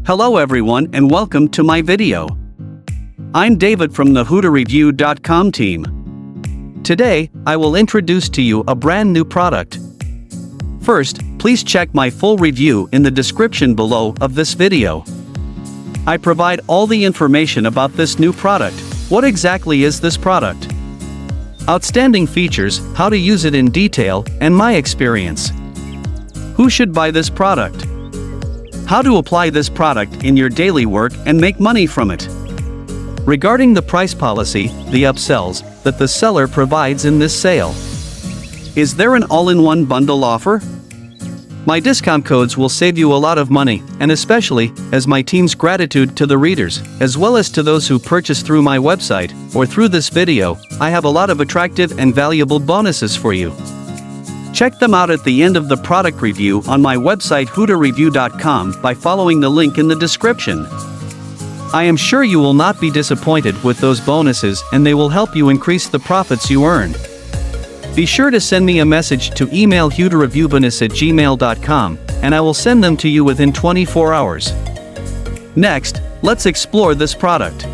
Hello everyone and welcome to my video. I'm David from the HooterReview.com team. Today, I will introduce to you a brand new product. First, please check my full review in the description below of this video. I provide all the information about this new product. What exactly is this product? Outstanding features, how to use it in detail, and my experience. Who should buy this product? How to apply this product in your daily work and make money from it. Regarding the price policy, the upsells that the seller provides in this sale. Is there an all-in-one bundle offer? My discount codes will save you a lot of money, and especially, as my team's gratitude to the readers, as well as to those who purchase through my website, or through this video, I have a lot of attractive and valuable bonuses for you. Check them out at the end of the product review on my website HooterReview.com by following the link in the description. I am sure you will not be disappointed with those bonuses and they will help you increase the profits you earn. Be sure to send me a message to email HooterReviewBonus@gmail.com and I will send them to you within 24 hours. Next, let's explore this product.